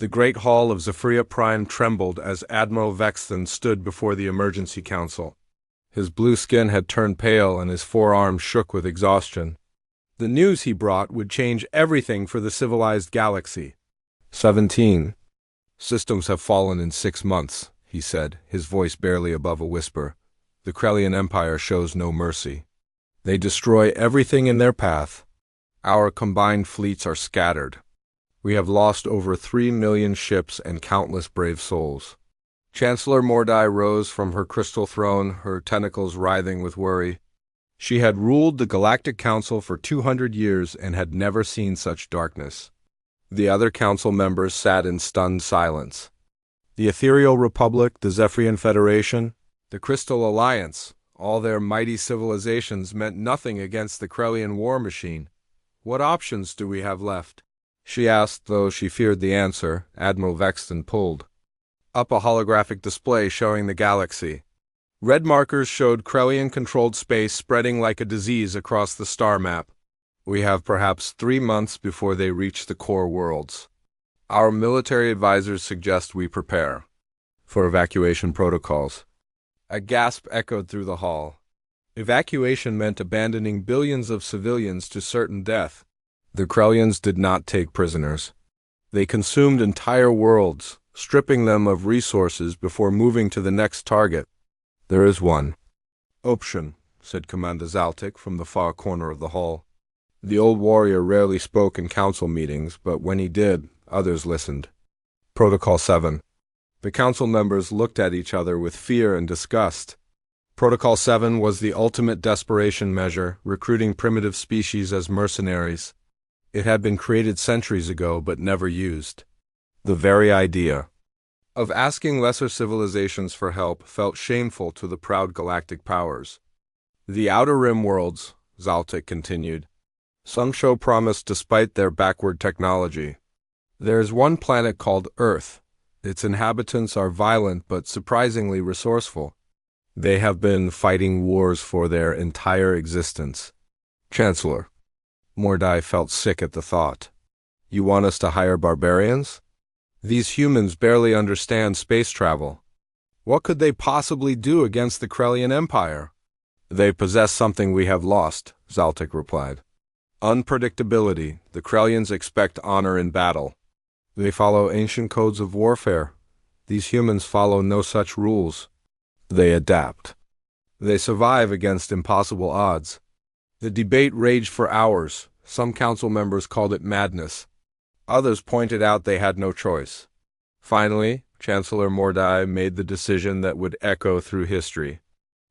The great hall of Zephyria Prime trembled as Admiral Vexton stood before the emergency council. His blue skin had turned pale and his forearms shook with exhaustion. The news he brought would change everything for the civilized galaxy. 17. Systems have fallen in 6 months, he said, his voice barely above a whisper. The Krellian Empire shows no mercy. They destroy everything in their path. Our combined fleets are scattered. We have lost over 3 million ships and countless brave souls. Chancellor Mordai rose from her crystal throne, her tentacles writhing with worry. She had ruled the Galactic Council for 200 years and had never seen such darkness. The other council members sat in stunned silence. The Ethereal Republic, the Zephyrian Federation, the Crystal Alliance, all their mighty civilizations meant nothing against the Krellian war machine. What options do we have left? She asked, though she feared the answer. Admiral Vexton pulled up a holographic display showing the galaxy. Red markers showed Krellian-controlled space spreading like a disease across the star map. We have perhaps 3 months before they reach the core worlds. Our military advisors suggest we prepare for evacuation protocols. A gasp echoed through the hall. Evacuation meant abandoning billions of civilians to certain death. The Krellians did not take prisoners. They consumed entire worlds, stripping them of resources before moving to the next target. There is one option, said Commander Zaltik from the far corner of the hall. The old warrior rarely spoke in council meetings, but when he did, others listened. Protocol 7. The council members looked at each other with fear and disgust. Protocol 7 was the ultimate desperation measure, recruiting primitive species as mercenaries. It had been created centuries ago but never used. The very idea of asking lesser civilizations for help felt shameful to the proud galactic powers. The Outer Rim worlds, Zaltik continued, some show promise despite their backward technology. There is one planet called Earth. Its inhabitants are violent but surprisingly resourceful. They have been fighting wars for their entire existence. Chancellor. Mordai felt sick at the thought. You want us to hire barbarians? These humans barely understand space travel. What could they possibly do against the Krellian Empire? They possess something we have lost, Zaltik replied. Unpredictability. The Krellians expect honor in battle. They follow ancient codes of warfare. These humans follow no such rules. They adapt. They survive against impossible odds. The debate raged for hours. Some council members called it madness. Others pointed out they had no choice. Finally, Chancellor Mordai made the decision that would echo through history.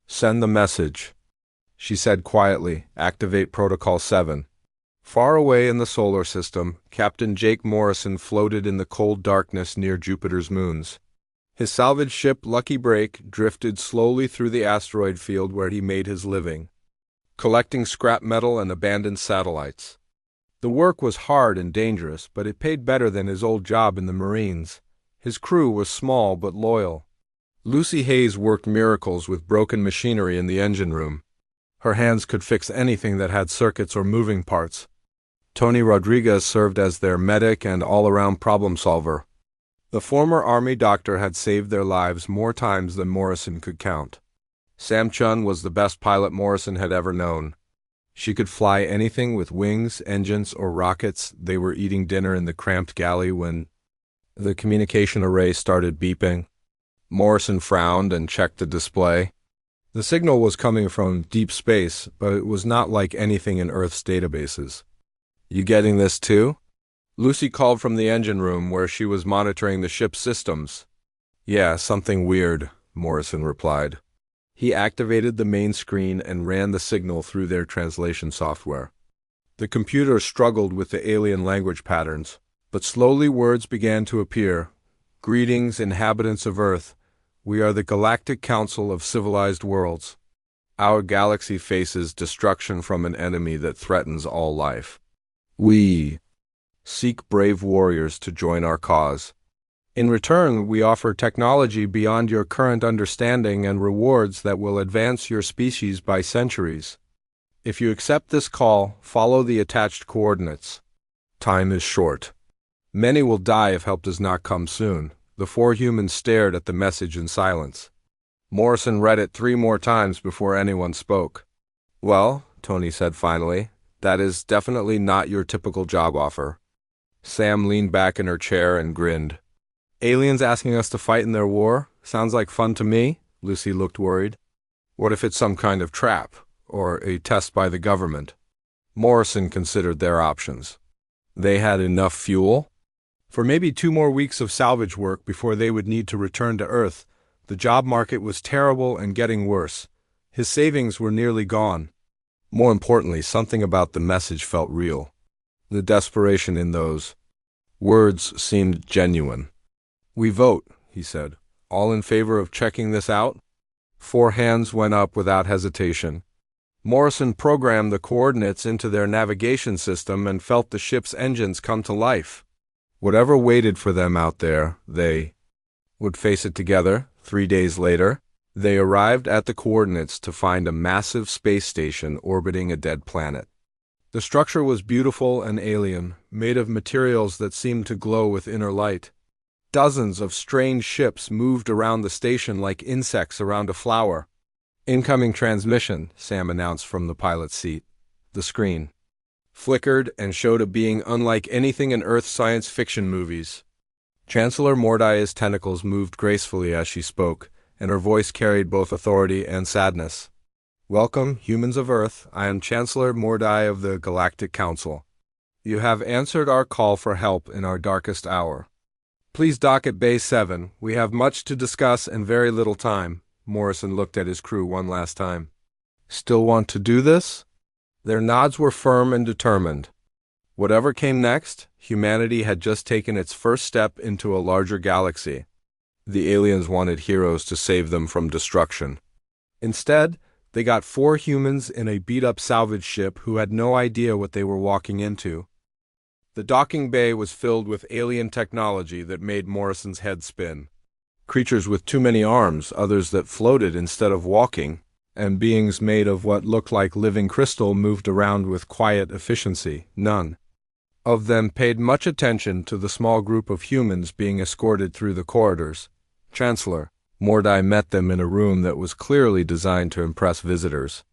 Send the message, she said quietly. Activate Protocol 7. Far away in the solar system, Captain Jake Morrison floated in the cold darkness near Jupiter's moons. His salvage ship Lucky Break drifted slowly through the asteroid field where he made his living, collecting scrap metal and abandoned satellites. The work was hard and dangerous, but it paid better than his old job in the Marines. His crew was small but loyal. Lucy Hayes worked miracles with broken machinery in the engine room. Her hands could fix anything that had circuits or moving parts. Tony Rodriguez served as their medic and all-around problem solver. The former Army doctor had saved their lives more times than Morrison could count. Sam Chun was the best pilot Morrison had ever known. She could fly anything with wings, engines, or rockets. They were eating dinner in the cramped galley when the communication array started beeping. Morrison frowned and checked the display. The signal was coming from deep space, but it was not like anything in Earth's databases. You getting this too? Lucy called from the engine room where she was monitoring the ship's systems. Yeah, something weird, Morrison replied. He activated the main screen and ran the signal through their translation software. The computer struggled with the alien language patterns, but slowly words began to appear. Greetings, inhabitants of Earth. We are the Galactic Council of Civilized Worlds. Our galaxy faces destruction from an enemy that threatens all life. We seek brave warriors to join our cause. In return, we offer technology beyond your current understanding and rewards that will advance your species by centuries. If you accept this call, follow the attached coordinates. Time is short. Many will die if help does not come soon. The four humans stared at the message in silence. Morrison read it 3 more times before anyone spoke. "Well," Tony said finally, "that is definitely not your typical job offer." Sam leaned back in her chair and grinned. "Aliens asking us to fight in their war? Sounds like fun to me." Lucy looked worried. "What if it's some kind of trap, or a test by the government?" Morrison considered their options. They had enough fuel? For maybe 2 more weeks of salvage work before they would need to return to Earth. The job market was terrible and getting worse. His savings were nearly gone. More importantly, something about the message felt real. The desperation in those words seemed genuine. "We vote," he said. "All in favor of checking this out?" 4 hands went up without hesitation. Morrison programmed the coordinates into their navigation system and felt the ship's engines come to life. Whatever waited for them out there, they would face it together. 3 days later, they arrived at the coordinates to find a massive space station orbiting a dead planet. The structure was beautiful and alien, made of materials that seemed to glow with inner light. Dozens of strange ships moved around the station like insects around a flower. "Incoming transmission," Sam announced from the pilot's seat. The screen flickered and showed a being unlike anything in Earth science fiction movies. Chancellor Mordai's tentacles moved gracefully as she spoke, and her voice carried both authority and sadness. "Welcome, humans of Earth. I am Chancellor Mordai of the Galactic Council. You have answered our call for help in our darkest hour. Please dock at Bay 7. We have much to discuss and very little time." Morrison looked at his crew one last time. "Still want to do this?" Their nods were firm and determined. Whatever came next, humanity had just taken its first step into a larger galaxy. The aliens wanted heroes to save them from destruction. Instead, they got 4 humans in a beat-up salvage ship who had no idea what they were walking into. The docking bay was filled with alien technology that made Morrison's head spin. Creatures with too many arms, others that floated instead of walking, and beings made of what looked like living crystal moved around with quiet efficiency. None of them paid much attention to the small group of humans being escorted through the corridors. Chancellor Mordai met them in a room that was clearly designed to impress visitors.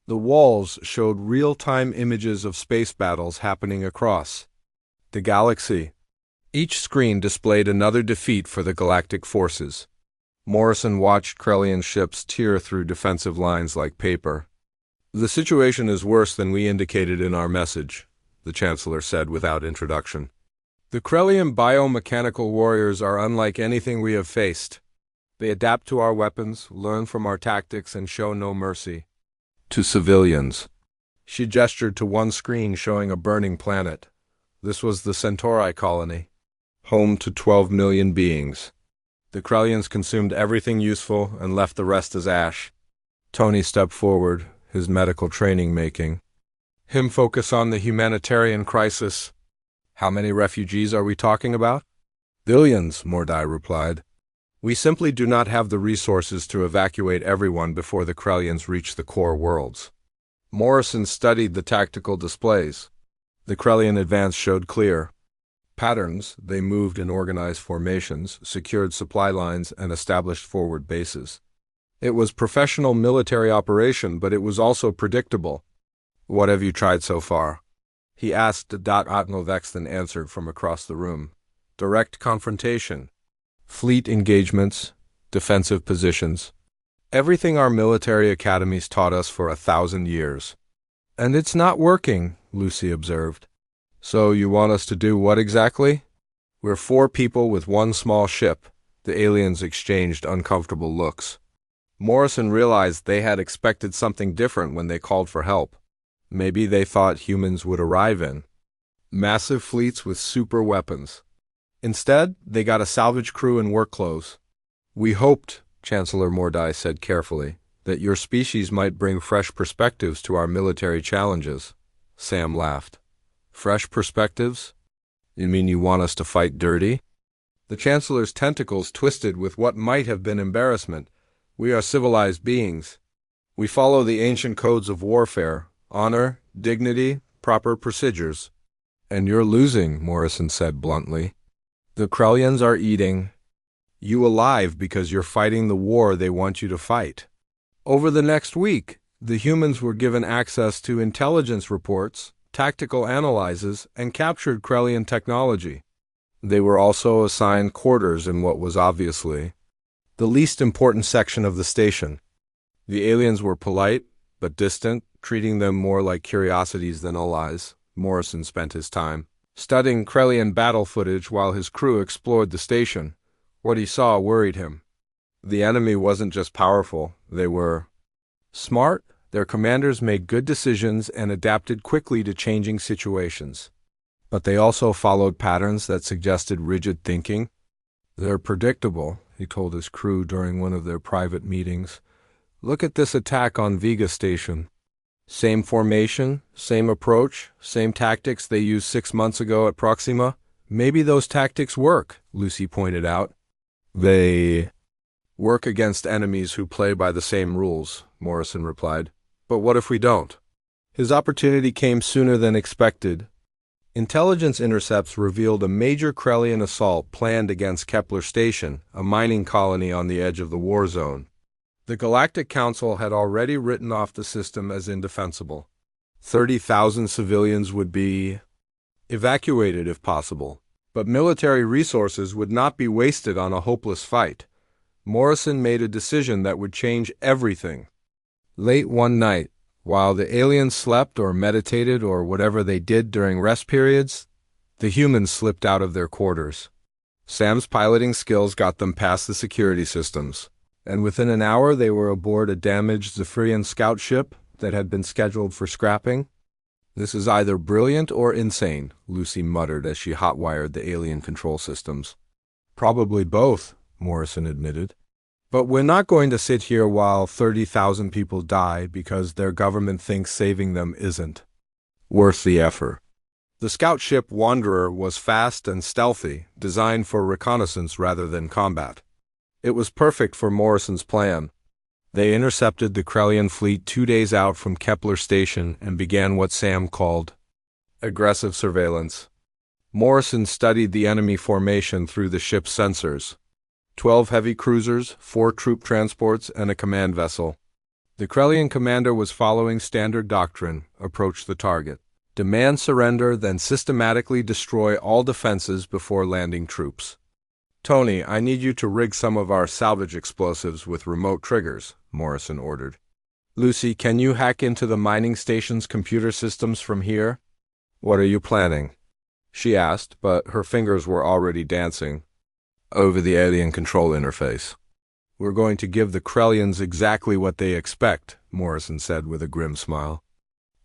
The walls showed real-time images of space battles happening across the galaxy. Each screen displayed another defeat for the galactic forces. Morrison watched Krellian ships tear through defensive lines like paper. "The situation is worse than we indicated in our message," the Chancellor said without introduction. "The Krellian biomechanical warriors are unlike anything we have faced. They adapt to our weapons, learn from our tactics, and show no mercy to civilians." She gestured to one screen showing a burning planet. This was the Centauri colony, home to 12 million beings. The Krellians consumed everything useful and left the rest as ash. Tony stepped forward, his medical training making him focus on the humanitarian crisis. "How many refugees are we talking about?" "Billions," Mordai replied. "We simply do not have the resources to evacuate everyone before the Krellians reach the core worlds." Morrison studied the tactical displays. The Krellian advance showed clear patterns. They moved in organized formations, secured supply lines, and established forward bases. It was professional military operation, but it was also predictable. "What have you tried so far?" he asked. Admiral Vexton answered from across the room. "Direct confrontation, fleet engagements, defensive positions. Everything our military academies taught us for 1,000 years. And it's not working," Lucy observed. "So you want us to do what exactly?" "We're 4 people with 1 small ship." The aliens exchanged uncomfortable looks. Morrison realized they had expected something different when they called for help. Maybe they thought humans would arrive in massive fleets with super weapons. Instead, they got a salvage crew in work clothes. "We hoped," Chancellor Mordai said carefully, "that your species might bring fresh perspectives to our military challenges." Sam laughed. "Fresh perspectives? You mean you want us to fight dirty?" The Chancellor's tentacles twisted with what might have been embarrassment. "We are civilized beings. We follow the ancient codes of warfare, honor, dignity, proper procedures. And you're losing, Morrison said bluntly. The Krellians are eating you alive because you're fighting the war they want you to fight. Over the next week, the humans were given access to intelligence reports, tactical analyses, and captured Krellian technology. They were also assigned quarters in what was obviously the least important section of the station. The aliens were polite, but distant, treating them more like curiosities than allies. Morrison spent his time studying Krellian battle footage while his crew explored the station. What he saw worried him. The enemy wasn't just powerful, they were smart. Their commanders made good decisions and adapted quickly to changing situations. But they also followed patterns that suggested rigid thinking. They're predictable, he told his crew during one of their private meetings. Look at this attack on Vega Station. Same formation, same approach, same tactics they used 6 months ago at Proxima. Maybe those tactics work, Lucy pointed out. They work against enemies who play by the same rules, Morrison replied. But what if we don't? His opportunity came sooner than expected. Intelligence intercepts revealed a major Krellian assault planned against Kepler Station, a mining colony on the edge of the war zone. The Galactic Council had already written off the system as indefensible. 30,000 civilians would be evacuated if possible, but military resources would not be wasted on a hopeless fight. Morrison made a decision that would change everything. Late one night, while the aliens slept or meditated or whatever they did during rest periods, the humans slipped out of their quarters. Sam's piloting skills got them past the security systems, and within an hour they were aboard a damaged Zephyrian scout ship that had been scheduled for scrapping. This is either brilliant or insane, Lucy muttered as she hotwired the alien control systems. Probably both, Morrison admitted. But we're not going to sit here while 30,000 people die because their government thinks saving them isn't worth the effort. The scout ship Wanderer was fast and stealthy, designed for reconnaissance rather than combat. It was perfect for Morrison's plan. They intercepted the Krellian fleet 2 days out from Kepler Station and began what Sam called aggressive surveillance. Morrison studied the enemy formation through the ship's sensors. 12 heavy cruisers, 4 troop transports, and a command vessel. The Krellian commander was following standard doctrine: approach the target, demand surrender, then systematically destroy all defenses before landing troops. Tony, I need you to rig some of our salvage explosives with remote triggers, Morrison ordered. Lucy, can you hack into the mining station's computer systems from here? What are you planning? She asked, but her fingers were already dancing over the alien control interface. We're going to give the Krellians exactly what they expect, Morrison said with a grim smile.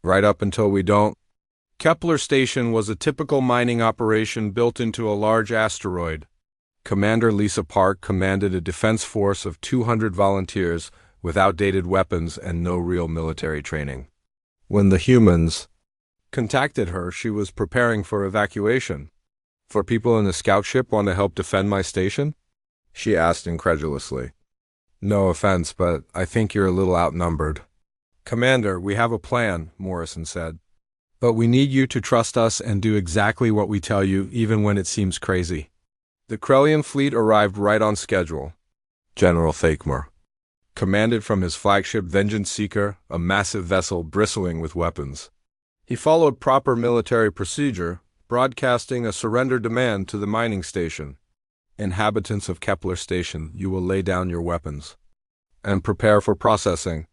Right up until we don't. Kepler Station was a typical mining operation built into a large asteroid. Commander Lisa Park commanded a defense force of 200 volunteers with outdated weapons and no real military training. When the humans contacted her, she was preparing for evacuation. For people in the scout ship want to help defend my station? She asked incredulously. No offense, but I think you're a little outnumbered. Commander, we have a plan, Morrison said. But we need you to trust us and do exactly what we tell you, even when it seems crazy. The Krellian fleet arrived right on schedule. General Thakmor commanded from his flagship Vengeance Seeker, a massive vessel bristling with weapons. He followed proper military procedure, broadcasting a surrender demand to the mining station. Inhabitants of Kepler Station, you will lay down your weapons and prepare for processing.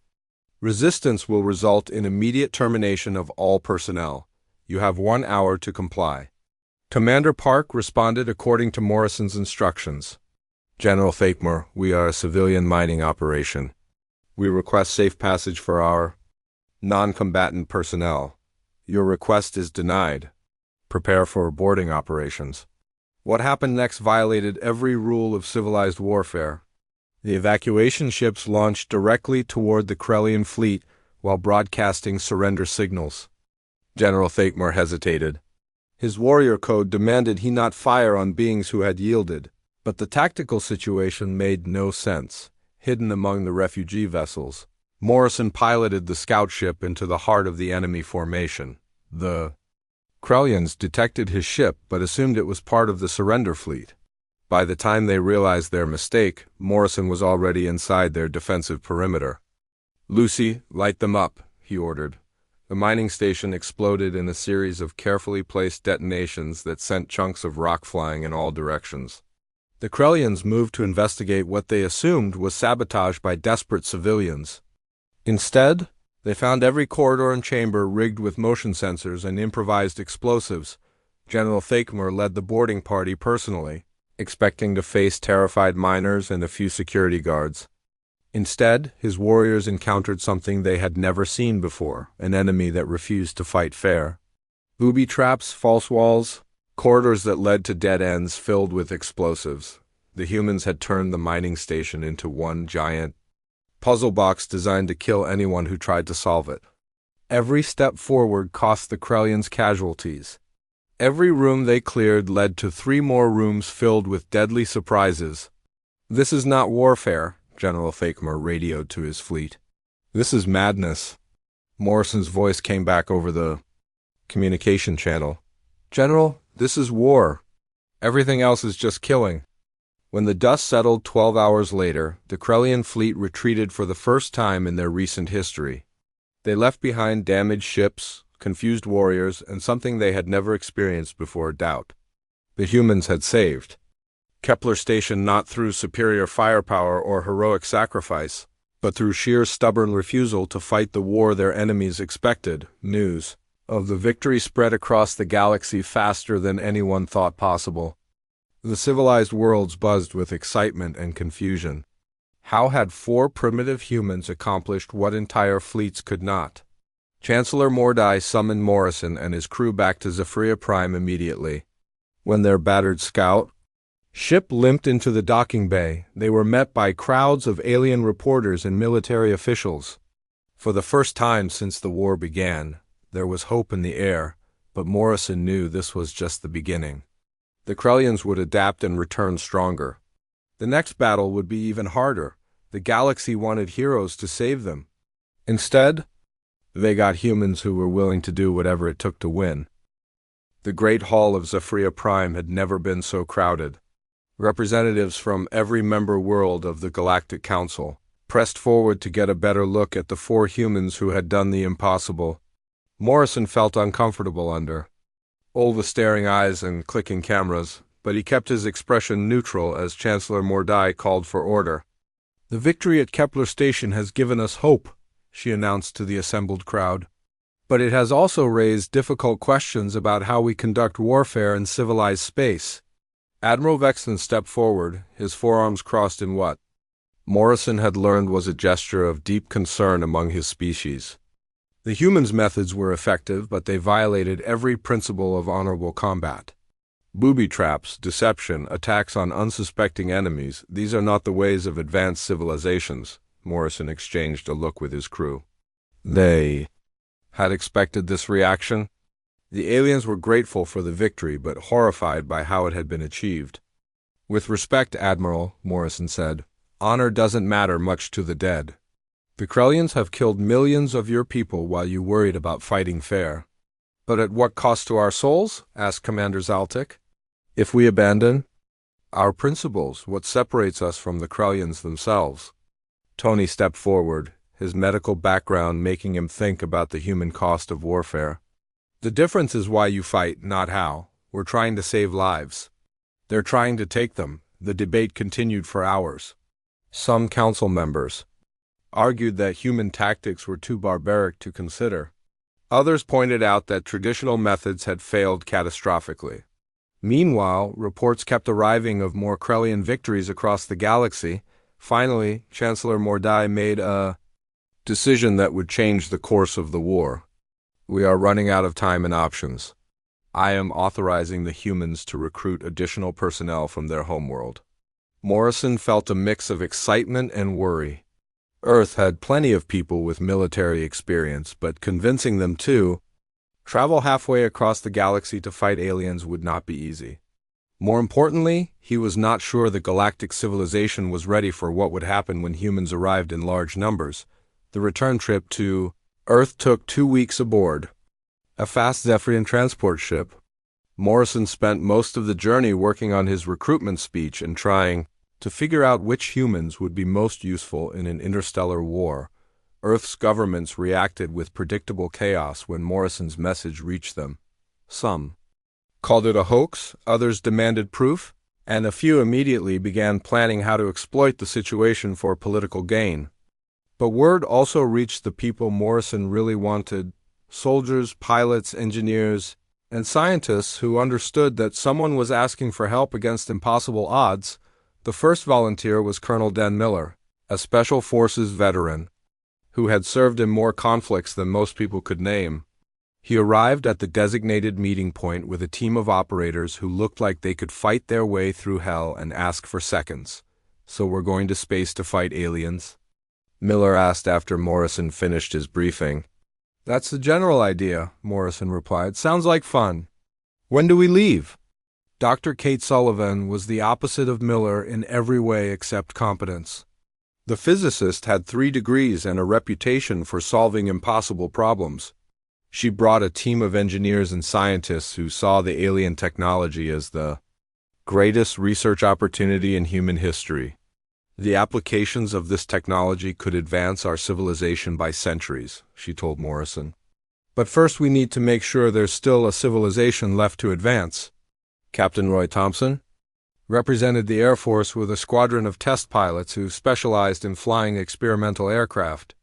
Resistance will result in immediate termination of all personnel. You have 1 hour to comply. Commander Park responded according to Morrison's instructions. General Thakmor, we are a civilian mining operation. We request safe passage for our non-combatant personnel. Your request is denied. Prepare for boarding operations. What happened next violated every rule of civilized warfare. The evacuation ships launched directly toward the Krellian fleet while broadcasting surrender signals. General Thakmor hesitated. His warrior code demanded he not fire on beings who had yielded, but the tactical situation made no sense. Hidden among the refugee vessels, Morrison piloted the scout ship into the heart of the enemy formation. The Krellians detected his ship but assumed it was part of the surrender fleet. By the time they realized their mistake, Morrison was already inside their defensive perimeter. "Lucy, light them up," he ordered. The mining station exploded in a series of carefully placed detonations that sent chunks of rock flying in all directions. The Krellians moved to investigate what they assumed was sabotage by desperate civilians. Instead, they found every corridor and chamber rigged with motion sensors and improvised explosives. General Thakmer led the boarding party personally, expecting to face terrified miners and a few security guards. Instead, his warriors encountered something they had never seen before, an enemy that refused to fight fair. Booby traps, false walls, corridors that led to dead ends filled with explosives. The humans had turned the mining station into one giant puzzle box designed to kill anyone who tried to solve it. Every step forward cost the Krellians casualties. Every room they cleared led to 3 more rooms filled with deadly surprises. "This is not warfare," General Thakmer radioed to his fleet. "This is madness." Morrison's voice came back over the communication channel. "General, this is war. Everything else is just killing." When the dust settled 12 hours later, the Krellian fleet retreated for the first time in their recent history. They left behind damaged ships, confused warriors, and something they had never experienced before, doubt. The humans had saved Kepler Station not through superior firepower or heroic sacrifice, but through sheer stubborn refusal to fight the war their enemies expected. News of the victory spread across the galaxy faster than anyone thought possible. The civilized worlds buzzed with excitement and confusion. How had 4 primitive humans accomplished what entire fleets could not? Chancellor Mordai summoned Morrison and his crew back to Zephyria Prime immediately. When their battered scout ship limped into the docking bay, they were met by crowds of alien reporters and military officials. For the first time since the war began, there was hope in the air, but Morrison knew this was just the beginning. The Krellians would adapt and return stronger. The next battle would be even harder. The galaxy wanted heroes to save them. Instead, they got humans who were willing to do whatever it took to win. The Great Hall of Zephyria Prime had never been so crowded. Representatives from every member world of the Galactic Council pressed forward to get a better look at the 4 humans who had done the impossible. Morrison felt uncomfortable under all the staring eyes and clicking cameras, but he kept his expression neutral as Chancellor Mordai called for order. "The victory at Kepler Station has given us hope," she announced to the assembled crowd. "But it has also raised difficult questions about how we conduct warfare in civilized space." Admiral Vexton stepped forward, his forearms crossed in what Morrison had learned was a gesture of deep concern among his species. The humans' methods were effective, but they violated every principle of honorable combat. Booby traps, deception, attacks on unsuspecting enemies, these are not the ways of advanced civilizations. Morrison exchanged a look with his crew. They had expected this reaction. The aliens were grateful for the victory, but horrified by how it had been achieved. "With respect, Admiral," Morrison said, "honor doesn't matter much to the dead. The Krellians have killed millions of your people while you worried about fighting fair." "But at what cost to our souls?" asked Commander Zaltik. "If we abandon our principles, what separates us from the Krellians themselves?" Tony stepped forward, his medical background making him think about the human cost of warfare. "The difference is why you fight, not how. We're trying to save lives. They're trying to take them." The debate continued for hours. Some council members argued that human tactics were too barbaric to consider. Others pointed out that traditional methods had failed catastrophically. Meanwhile, reports kept arriving of more Krellian victories across the galaxy. Finally, Chancellor Mordai made a decision that would change the course of the war. "We are running out of time and options. I am authorizing the humans to recruit additional personnel from their homeworld." Morrison felt a mix of excitement and worry. Earth had plenty of people with military experience, but convincing them to travel halfway across the galaxy to fight aliens would not be easy. More importantly, he was not sure the galactic civilization was ready for what would happen when humans arrived in large numbers. The return trip to Earth took 2 weeks aboard. a fast Zephyrian transport ship. Morrison spent most of the journey working on his recruitment speech and trying to figure out which humans would be most useful in an interstellar war. Earth's governments reacted with predictable chaos when Morrison's message reached them. Some called it a hoax, others demanded proof, and a few immediately began planning how to exploit the situation for political gain. But word also reached the people Morrison really wanted: soldiers, pilots, engineers, and scientists who understood that someone was asking for help against impossible odds. The first volunteer was Colonel Dan Miller, a Special Forces veteran, who had served in more conflicts than most people could name. He arrived at the designated meeting point with a team of operators who looked like they could fight their way through hell and ask for seconds. "So we're going to space to fight aliens?" Miller asked after Morrison finished his briefing. "That's the general idea," Morrison replied. "Sounds like fun. When do we leave?" Dr. Kate Sullivan was the opposite of Miller in every way except competence. The physicist had 3 degrees and a reputation for solving impossible problems. She brought a team of engineers and scientists who saw the alien technology as the greatest research opportunity in human history. "The applications of this technology could advance our civilization by centuries," she told Morrison. "But first we need to make sure there's still a civilization left to advance." Captain Roy Thompson represented the Air Force with a squadron of test pilots who specialized in flying experimental aircraft.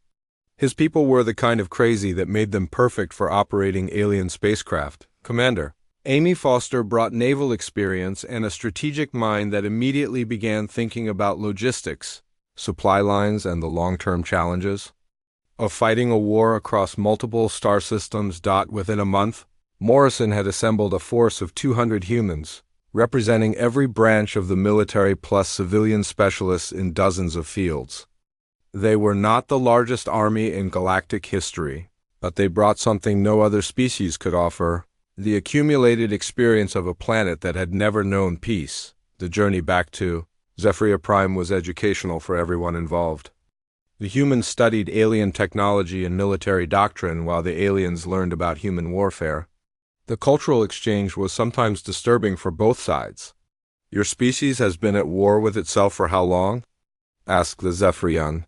His people were the kind of crazy that made them perfect for operating alien spacecraft. Commander Amy Foster brought naval experience and a strategic mind that immediately began thinking about logistics, supply lines, and the long-term challenges of fighting a war across multiple star systems. Within a month, Morrison had assembled a force of 200 humans, representing every branch of the military plus civilian specialists in dozens of fields. They were not the largest army in galactic history, but they brought something no other species could offer: the accumulated experience of a planet that had never known peace. The journey back to Zephyria Prime was educational for everyone involved. The humans studied alien technology and military doctrine while the aliens learned about human warfare. The cultural exchange was sometimes disturbing for both sides. "Your species has been at war with itself for how long?" asked the Zephyrian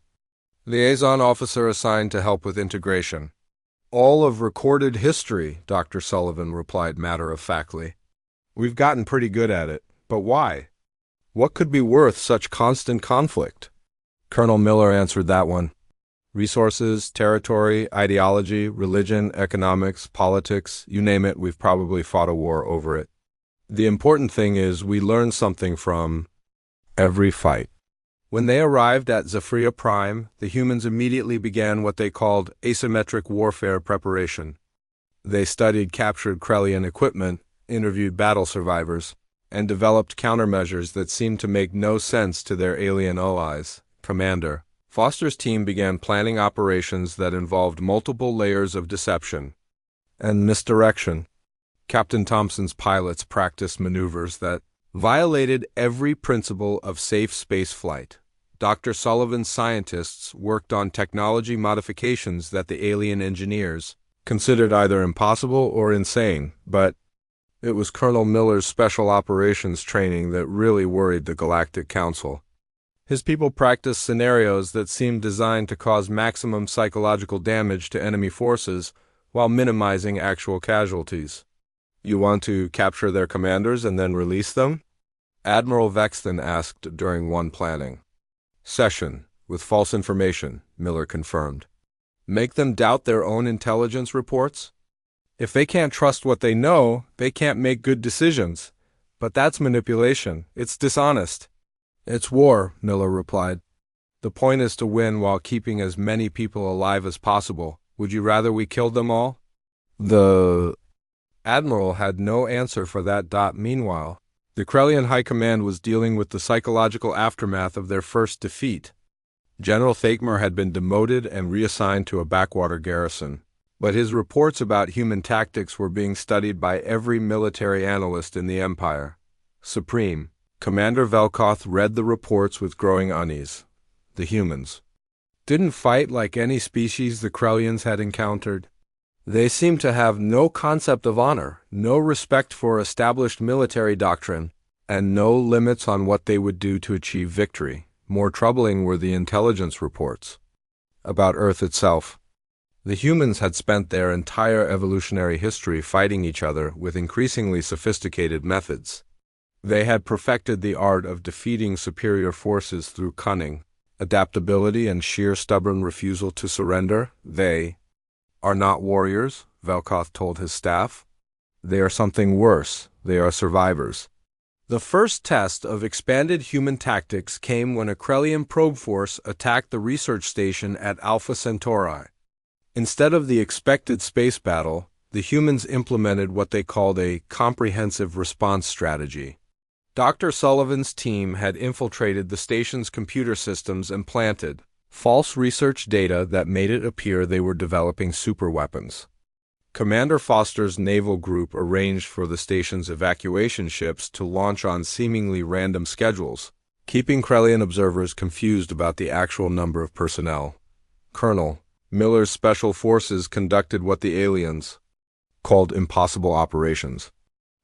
liaison officer assigned to help with integration. "All of recorded history," Dr. Sullivan replied matter-of-factly. "We've gotten pretty good at it, but why? What could be worth such constant conflict?" Colonel Miller answered that one. "Resources, territory, ideology, religion, economics, politics, you name it, we've probably fought a war over it. The important thing is we learn something from every fight." When they arrived at Zephyria Prime, the humans immediately began what they called asymmetric warfare preparation. They studied captured Krellian equipment, interviewed battle survivors, and developed countermeasures that seemed to make no sense to their alien allies. Commander Foster's team began planning operations that involved multiple layers of deception and misdirection. Captain Thompson's pilots practiced maneuvers that violated every principle of safe space flight. Dr. Sullivan's scientists worked on technology modifications that the alien engineers considered either impossible or insane, but it was Colonel Miller's special operations training that really worried the Galactic Council. His people practiced scenarios that seemed designed to cause maximum psychological damage to enemy forces while minimizing actual casualties. "You want to capture their commanders and then release them?" Admiral Vexton asked during one planning session. "With false information," Miller confirmed. "Make them doubt their own intelligence reports? If they can't trust what they know, they can't make good decisions. But that's manipulation. It's dishonest." "It's war," Miller replied. "The point is to win while keeping as many people alive as possible. Would you rather we killed them all?" The Admiral had no answer for that. Meanwhile, the Krellian High Command was dealing with the psychological aftermath of their first defeat. General Thakmer had been demoted and reassigned to a backwater garrison, but his reports about human tactics were being studied by every military analyst in the Empire. Supreme Commander Velkoth read the reports with growing unease. The humans didn't fight like any species the Krellians had encountered. They seem to have no concept of honor, no respect for established military doctrine, and no limits on what they would do to achieve victory. More troubling were the intelligence reports about Earth itself. The humans had spent their entire evolutionary history fighting each other with increasingly sophisticated methods. They had perfected the art of defeating superior forces through cunning, adaptability, and sheer stubborn refusal to surrender. They are not warriors, Velkoth told his staff. They are something worse. They are survivors. The first test of expanded human tactics came when a Krellian probe force attacked the research station at Alpha Centauri. Instead of the expected space battle, the humans implemented what they called a comprehensive response strategy. Dr. Sullivan's team had infiltrated the station's computer systems and planted false research data that made it appear they were developing superweapons. Commander Foster's naval group arranged for the station's evacuation ships to launch on seemingly random schedules, keeping Krellian observers confused about the actual number of personnel. Colonel Miller's special forces conducted what the aliens called impossible operations.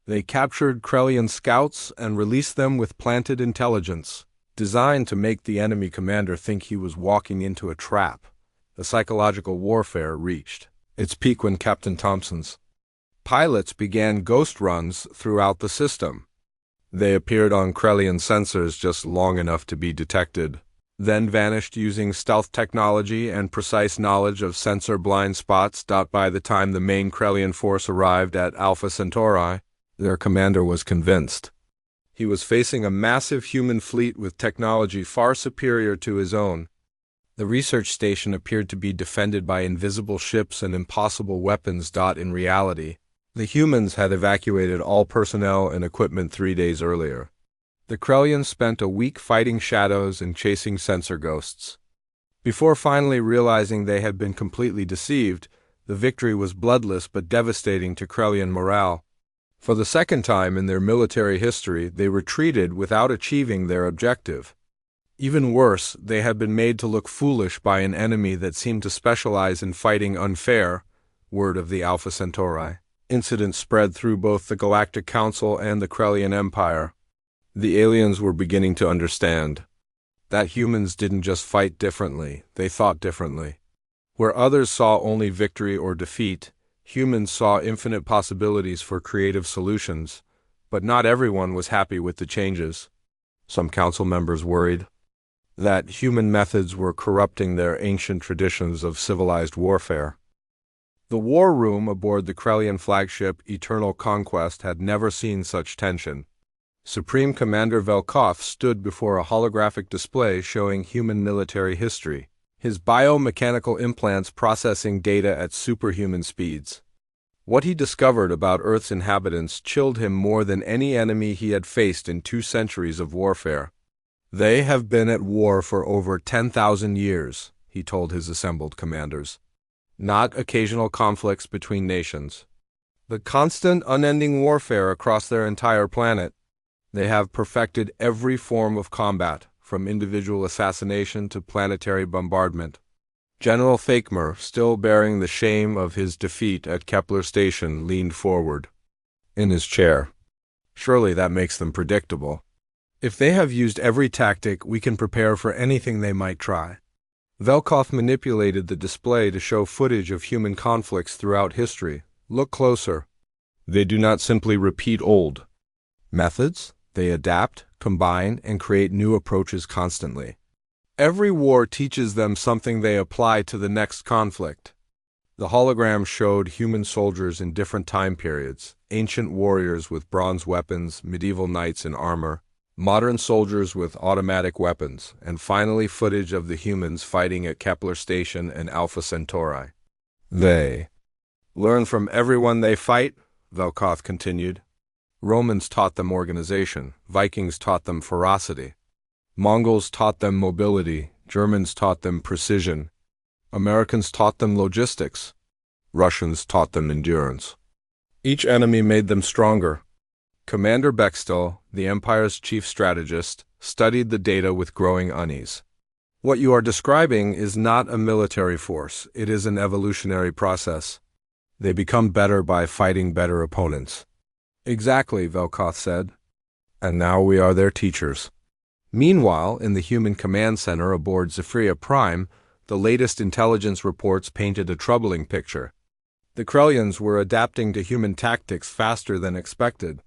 They captured Krellian scouts and released them with planted intelligence, designed to make the enemy commander think he was walking into a trap. The psychological warfare reached its peak when Captain Thompson's pilots began ghost runs throughout the system. They appeared on Krellian sensors just long enough to be detected, then vanished using stealth technology and precise knowledge of sensor blind spots. By the time the main Krellian force arrived at Alpha Centauri, their commander was convinced he was facing a massive human fleet with technology far superior to his own. The research station appeared to be defended by invisible ships and impossible weapons. In reality, the humans had evacuated all personnel and equipment 3 days earlier. The Krellians spent a week fighting shadows and chasing sensor ghosts. Before finally realizing they had been completely deceived, the victory was bloodless but devastating to Krellian morale. For the second time in their military history, they retreated without achieving their objective. Even worse, they had been made to look foolish by an enemy that seemed to specialize in fighting unfair. Word of the Alpha Centauri incident spread through both the Galactic Council and the Krellian Empire. The aliens were beginning to understand that humans didn't just fight differently, they thought differently. Where others saw only victory or defeat, humans saw infinite possibilities for creative solutions, but not everyone was happy with the changes. Some council members worried that human methods were corrupting their ancient traditions of civilized warfare. The war room aboard the Krellian flagship Eternal Conquest had never seen such tension. Supreme Commander Velkoth stood before a holographic display showing human military history, his biomechanical implants processing data at superhuman speeds. What he discovered about Earth's inhabitants chilled him more than any enemy he had faced in 2 centuries of warfare. They have been at war for over 10,000 years, he told his assembled commanders. Not occasional conflicts between nations. The constant, unending warfare across their entire planet. They have perfected every form of combat, from individual assassination to planetary bombardment. General Thakmer, still bearing the shame of his defeat at Kepler Station, leaned forward in his chair. Surely that makes them predictable. If they have used every tactic, we can prepare for anything they might try. Velkoth manipulated the display to show footage of human conflicts throughout history. Look closer. They do not simply repeat old methods. They adapt, combine, and create new approaches constantly. Every war teaches them something they apply to the next conflict. The hologram showed human soldiers in different time periods, ancient warriors with bronze weapons, medieval knights in armor, modern soldiers with automatic weapons, and finally footage of the humans fighting at Kepler Station and Alpha Centauri. They learn from everyone they fight, Velkoth continued. Romans taught them organization, Vikings taught them ferocity, Mongols taught them mobility, Germans taught them precision, Americans taught them logistics, Russians taught them endurance. Each enemy made them stronger. Commander Bextel, the Empire's chief strategist, studied the data with growing unease. What you are describing is not a military force, it is an evolutionary process. They become better by fighting better opponents. Exactly, Velkoth said. And now we are their teachers. Meanwhile, in the human command center aboard Zephyria Prime, the latest intelligence reports painted a troubling picture. The Krellians were adapting to human tactics faster than expected.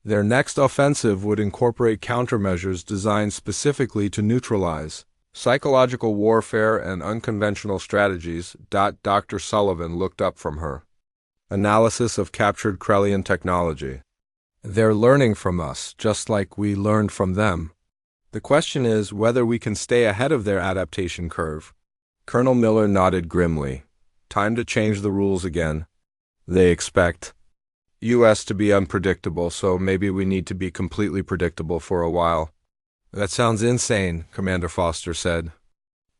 Their next offensive would incorporate countermeasures designed specifically to neutralize psychological warfare and unconventional strategies. Dr. Sullivan looked up from her. Analysis of captured Krellian technology. They're learning from us, just like we learned from them. The question is whether we can stay ahead of their adaptation curve. Colonel Miller nodded grimly. Time to change the rules again. They expect U.S. to be unpredictable, so maybe we need to be completely predictable for a while. That sounds insane, Commander Foster said.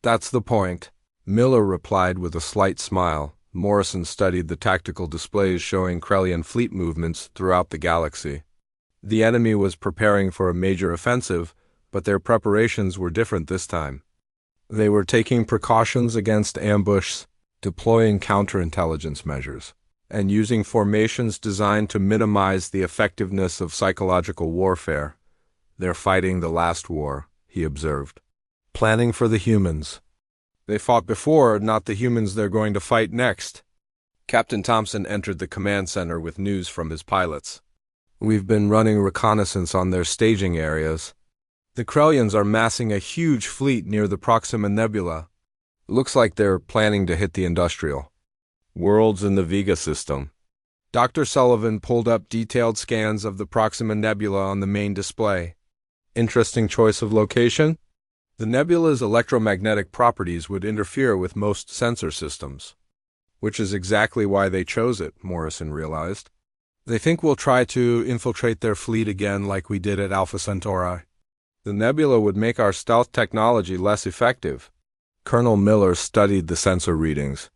That's the point, Miller replied with a slight smile. Morrison studied the tactical displays showing Krellian fleet movements throughout the galaxy. The enemy was preparing for a major offensive, but their preparations were different this time. They were taking precautions against ambush, deploying counterintelligence measures, and using formations designed to minimize the effectiveness of psychological warfare. They're fighting the last war, he observed. Planning for the humans. They fought before, not the humans they're going to fight next. Captain Thompson entered the command center with news from his pilots. We've been running reconnaissance on their staging areas. The Krellians are massing a huge fleet near the Proxima Nebula. Looks like they're planning to hit the industrial worlds in the Vega system. Dr. Sullivan pulled up detailed scans of the Proxima Nebula on the main display. Interesting choice of location? The nebula's electromagnetic properties would interfere with most sensor systems. Which is exactly why they chose it, Morrison realized. They think we'll try to infiltrate their fleet again like we did at Alpha Centauri. The nebula would make our stealth technology less effective. Colonel Miller studied the sensor readings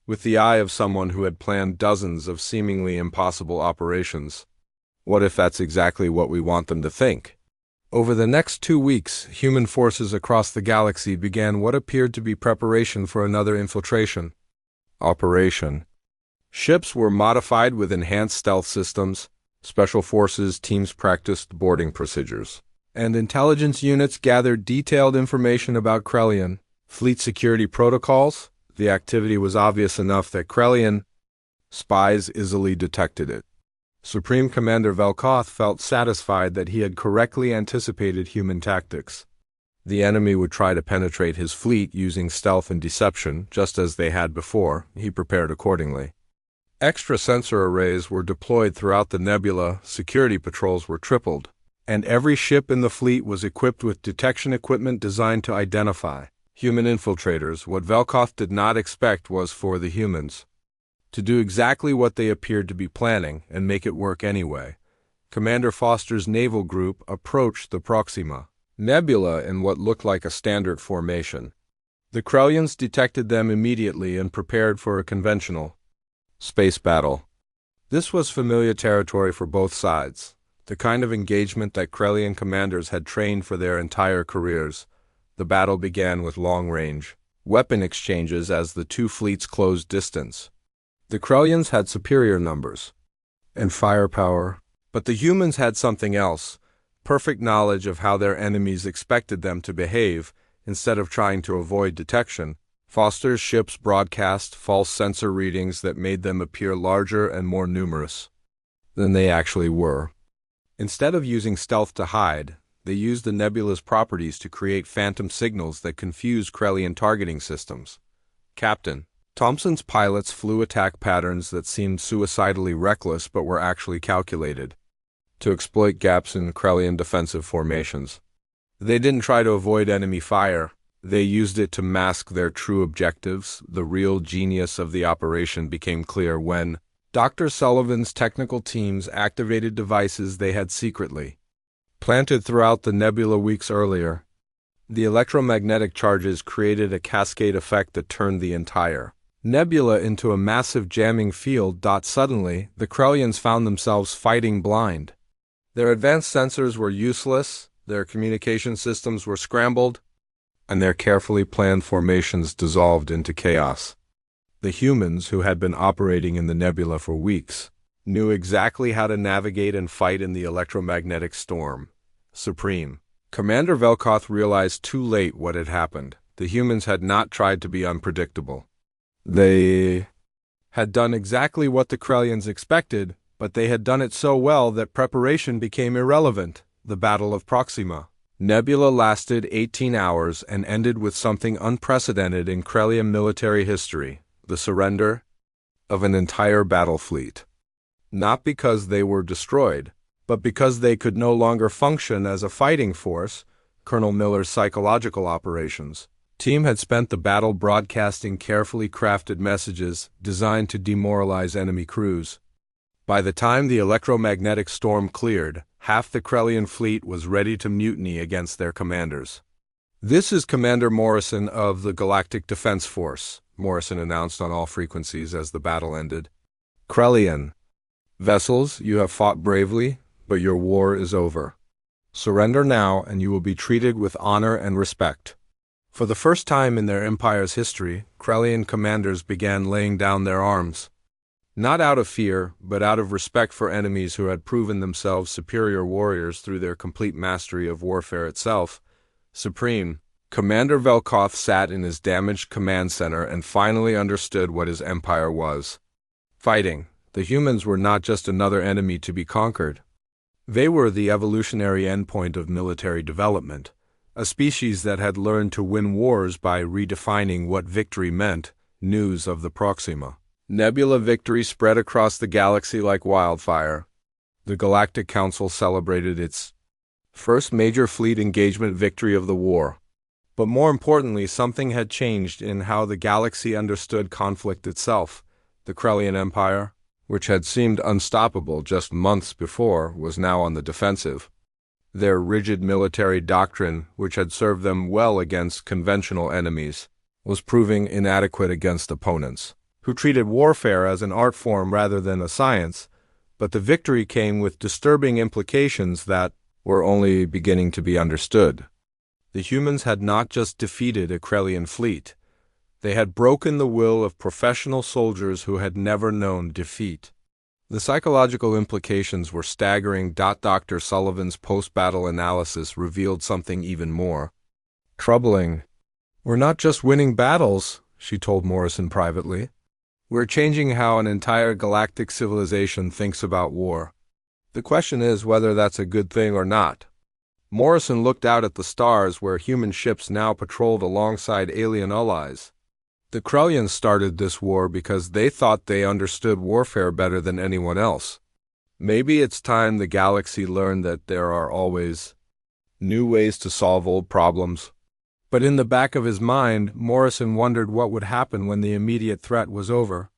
with the eye of someone who had planned dozens of seemingly impossible operations. What if that's exactly what we want them to think? Over the next 2 weeks, human forces across the galaxy began what appeared to be preparation for another infiltration operation. Ships were modified with enhanced stealth systems, special forces teams practiced boarding procedures, and intelligence units gathered detailed information about Krellian fleet security protocols. The activity was obvious enough that Krellian spies easily detected it. Supreme Commander Velkoth felt satisfied that he had correctly anticipated human tactics. The enemy would try to penetrate his fleet using stealth and deception, just as they had before. He prepared accordingly. Extra sensor arrays were deployed throughout the nebula, security patrols were tripled, and every ship in the fleet was equipped with detection equipment designed to identify human infiltrators. What Velkoth did not expect was for the humans to do exactly what they appeared to be planning and make it work anyway. Commander Foster's naval group approached the Proxima Nebula in what looked like a standard formation. The Krellians detected them immediately and prepared for a conventional space battle. This was familiar territory for both sides, the kind of engagement that Krellian commanders had trained for their entire careers. The battle began with long-range weapon exchanges as the two fleets closed distance. The Krellians had superior numbers and firepower, but the humans had something else, perfect knowledge of how their enemies expected them to behave. Instead of trying to avoid detection, Foster's ships broadcast false sensor readings that made them appear larger and more numerous than they actually were. Instead of using stealth to hide, they used the nebula's properties to create phantom signals that confused Krellian targeting systems. Captain Thompson's pilots flew attack patterns that seemed suicidally reckless but were actually calculated to exploit gaps in Krellian defensive formations. They didn't try to avoid enemy fire. They used it to mask their true objectives. The real genius of the operation became clear when Dr. Sullivan's technical teams activated devices they had secretly planted throughout the nebula weeks earlier. The electromagnetic charges created a cascade effect that turned the entire nebula into a massive jamming field. Suddenly, the Krellians found themselves fighting blind. Their advanced sensors were useless, their communication systems were scrambled, and their carefully planned formations dissolved into chaos. The humans, who had been operating in the nebula for weeks, knew exactly how to navigate and fight in the electromagnetic storm. Supreme. Commander Velkoth realized too late what had happened. The humans had not tried to be unpredictable. They had done exactly what the Krellians expected, but they had done it so well that preparation became irrelevant. The Battle of Proxima. Nebula lasted 18 hours and ended with something unprecedented in Krellian military history: the surrender of an entire battle fleet. Not because they were destroyed, but because they could no longer function as a fighting force. Colonel Miller's psychological operations team had spent the battle broadcasting carefully crafted messages designed to demoralize enemy crews. By the time the electromagnetic storm cleared, half the Krellian fleet was ready to mutiny against their commanders. "This is Commander Morrison of the Galactic Defense Force," Morrison announced on all frequencies as the battle ended. "Krellian vessels, you have fought bravely, but your war is over. Surrender now, and you will be treated with honor and respect." For the first time in their empire's history, Krellian commanders began laying down their arms. Not out of fear, but out of respect for enemies who had proven themselves superior warriors through their complete mastery of warfare itself. Supreme. Commander Velkoth sat in his damaged command center and finally understood what his empire was. Fighting. The humans were not just another enemy to be conquered. They were the evolutionary endpoint of military development, a species that had learned to win wars by redefining what victory meant. News of the Proxima Nebula victory spread across the galaxy like wildfire. The Galactic Council celebrated its first major fleet engagement victory of the war. But more importantly, something had changed in how the galaxy understood conflict itself. The Krellian Empire, which had seemed unstoppable just months before, was now on the defensive. Their rigid military doctrine, which had served them well against conventional enemies, was proving inadequate against opponents who treated warfare as an art form rather than a science. But the victory came with disturbing implications that were only beginning to be understood. The humans had not just defeated a Krellian fleet. They had broken the will of professional soldiers who had never known defeat. The psychological implications were staggering. Dr. Sullivan's post-battle analysis revealed something even more troubling. "We're not just winning battles," she told Morrison privately. "We're changing how an entire galactic civilization thinks about war. The question is whether that's a good thing or not." Morrison looked out at the stars where human ships now patrolled alongside alien allies. The Krellians started this war because they thought they understood warfare better than anyone else. Maybe it's time the galaxy learned that there are always new ways to solve old problems. But in the back of his mind, Morrison wondered what would happen when the immediate threat was over.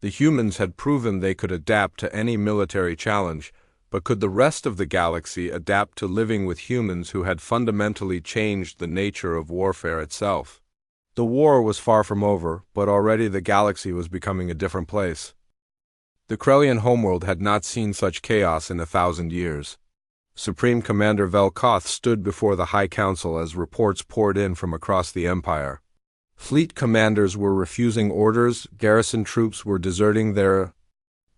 The humans had proven they could adapt to any military challenge, but could the rest of the galaxy adapt to living with humans who had fundamentally changed the nature of warfare itself? The war was far from over, but already the galaxy was becoming a different place. The Krellian homeworld had not seen such chaos in 1,000 years. Supreme Commander Velkoth stood before the High Council as reports poured in from across the Empire. Fleet commanders were refusing orders, garrison troops were deserting their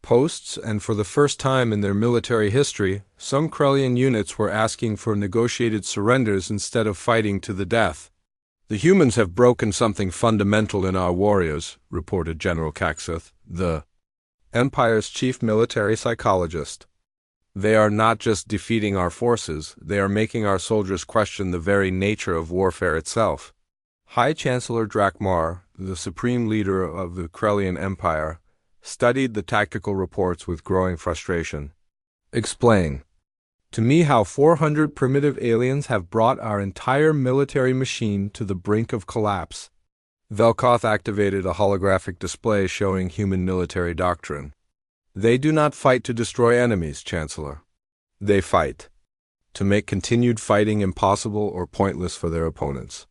posts, and for the first time in their military history, some Krellian units were asking for negotiated surrenders instead of fighting to the death. "The humans have broken something fundamental in our warriors," reported General Caxuth, the Empire's chief military psychologist. "They are not just defeating our forces, they are making our soldiers question the very nature of warfare itself." High Chancellor Drakmar, the supreme leader of the Krellian Empire, studied the tactical reports with growing frustration. "Explain to me how 400 primitive aliens have brought our entire military machine to the brink of collapse." Velkoth activated a holographic display showing human military doctrine. "They do not fight to destroy enemies, Chancellor. They fight to make continued fighting impossible or pointless for their opponents.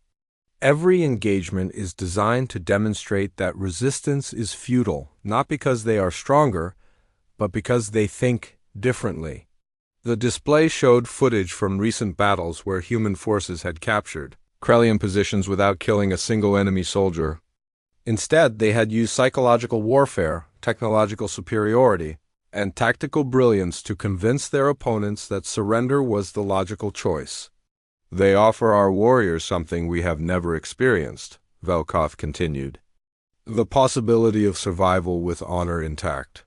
Every engagement is designed to demonstrate that resistance is futile, not because they are stronger, but because they think differently." The display showed footage from recent battles where human forces had captured Krellian positions without killing a single enemy soldier. Instead, they had used psychological warfare, technological superiority, and tactical brilliance to convince their opponents that surrender was the logical choice. They offer our warriors something we have never experienced, Velkov continued. The possibility of survival with honor intact.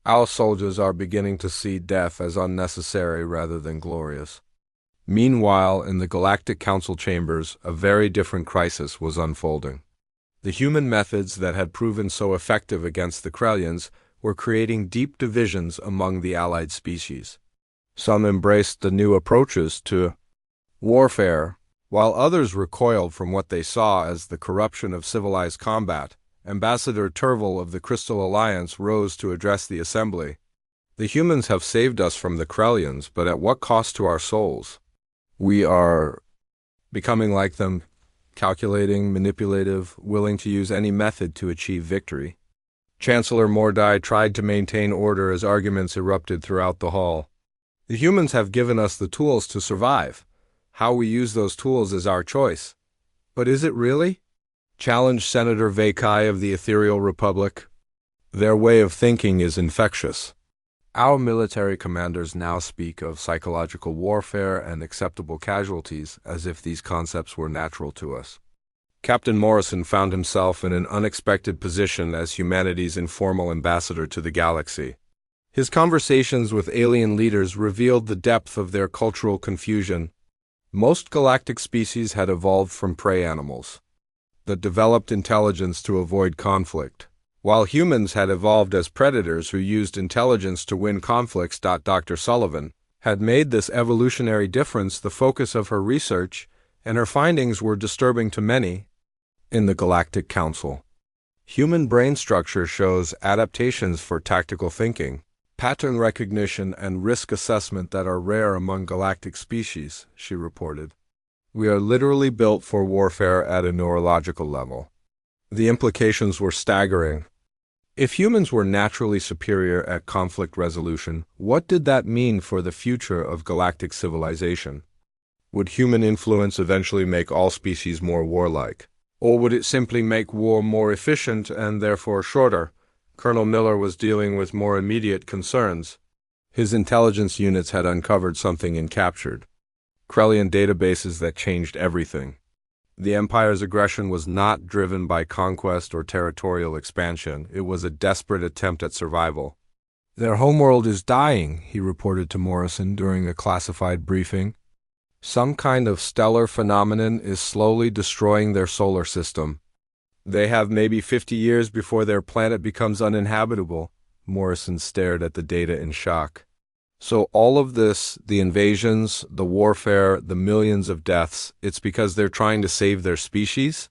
Our soldiers are beginning to see death as unnecessary rather than glorious. Meanwhile, in the Galactic Council chambers, a very different crisis was unfolding. The human methods that had proven so effective against the Krellians were creating deep divisions among the allied species. Some embraced the new approaches to warfare, while others recoiled from what they saw as the corruption of civilized combat. Ambassador Turville of the Crystal Alliance rose to address the assembly. The humans have saved us from the Krellians, but at what cost to our souls? We are becoming like them, calculating, manipulative, willing to use any method to achieve victory. Chancellor Mordai tried to maintain order as arguments erupted throughout the hall. The humans have given us the tools to survive. How we use those tools is our choice. But is it really? Challenged Senator Vakai of the Ethereal Republic. Their way of thinking is infectious. Our military commanders now speak of psychological warfare and acceptable casualties as if these concepts were natural to us. Captain Morrison found himself in an unexpected position as humanity's informal ambassador to the galaxy. His conversations with alien leaders revealed the depth of their cultural confusion. Most galactic species had evolved from prey animals that developed intelligence to avoid conflict, while humans had evolved as predators who used intelligence to win conflicts. Dr. Sullivan had made this evolutionary difference the focus of her research, and her findings were disturbing to many. In the Galactic Council, human brain structure shows adaptations for tactical thinking, pattern recognition, and risk assessment that are rare among galactic species, she reported. We are literally built for warfare at a neurological level. The implications were staggering. If humans were naturally superior at conflict resolution, what did that mean for the future of galactic civilization? Would human influence eventually make all species more warlike? Or would it simply make war more efficient and therefore shorter? Colonel Miller was dealing with more immediate concerns. His intelligence units had uncovered something and captured Krellian databases that changed everything. The Empire's aggression was not driven by conquest or territorial expansion. It was a desperate attempt at survival. Their homeworld is dying, he reported to Morrison during a classified briefing. Some kind of stellar phenomenon is slowly destroying their solar system. They have maybe 50 years before their planet becomes uninhabitable. Morrison stared at the data in shock. So all of this, the invasions, the warfare, the millions of deaths, it's because they're trying to save their species?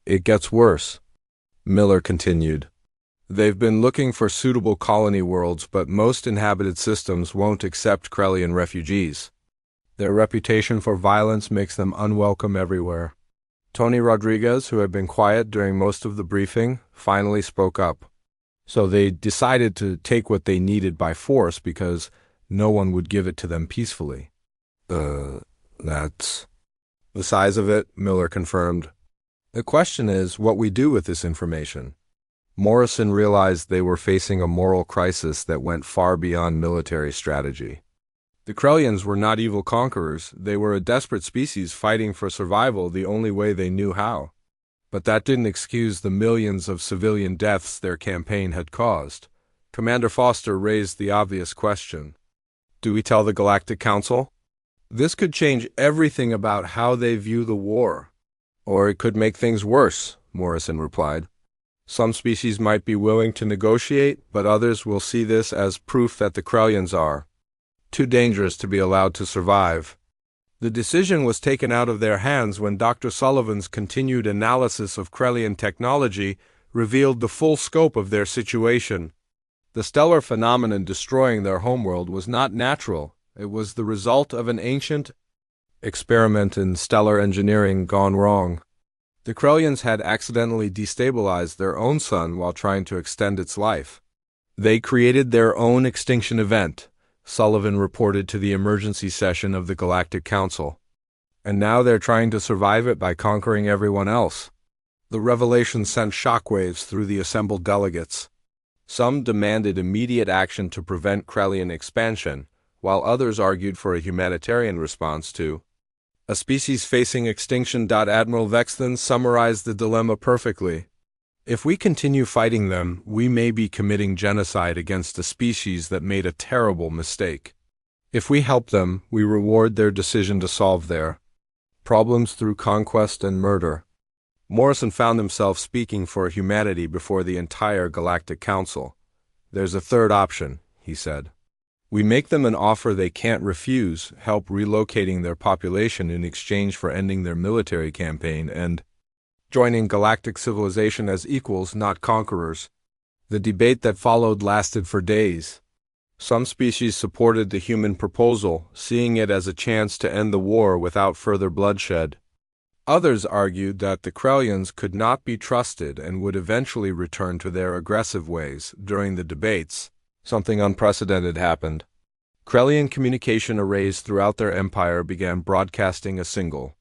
It gets worse, Miller continued. They've been looking for suitable colony worlds, but most inhabited systems won't accept Krellian refugees. Their reputation for violence makes them unwelcome everywhere. Tony Rodriguez, who had been quiet during most of the briefing, finally spoke up. So they decided to take what they needed by force because no one would give it to them peacefully. That's the size of it, Miller confirmed. The question is what we do with this information. Morrison realized they were facing a moral crisis that went far beyond military strategy. The Krellians were not evil conquerors. They were a desperate species fighting for survival the only way they knew how. But that didn't excuse the millions of civilian deaths their campaign had caused. Commander Foster raised the obvious question. Do we tell the Galactic Council? This could change everything about how they view the war. Or it could make things worse, Morrison replied. Some species might be willing to negotiate, but others will see this as proof that the Krellians are too dangerous to be allowed to survive. The decision was taken out of their hands when Dr. Sullivan's continued analysis of Krellian technology revealed the full scope of their situation. The stellar phenomenon destroying their homeworld was not natural. It was the result of an ancient experiment in stellar engineering gone wrong. The Krellians had accidentally destabilized their own sun while trying to extend its life. They created their own extinction event, Sullivan reported to the emergency session of the Galactic Council. And now they're trying to survive it by conquering everyone else. The revelation sent shockwaves through the assembled delegates. Some demanded immediate action to prevent Krellian expansion, while others argued for a humanitarian response to a species facing extinction. Admiral Vexton summarized the dilemma perfectly. If we continue fighting them, we may be committing genocide against a species that made a terrible mistake. If we help them, we reward their decision to solve their problems through conquest and murder. Morrison found himself speaking for humanity before the entire Galactic Council. There's a third option, he said. We make them an offer they can't refuse, help relocating their population in exchange for ending their military campaign and joining galactic civilization as equals, not conquerors. The debate that followed lasted for days. Some species supported the human proposal, seeing it as a chance to end the war without further bloodshed. Others argued that the Krellians could not be trusted and would eventually return to their aggressive ways. During the debates, something unprecedented happened. Krellian communication arrays throughout their empire began broadcasting a single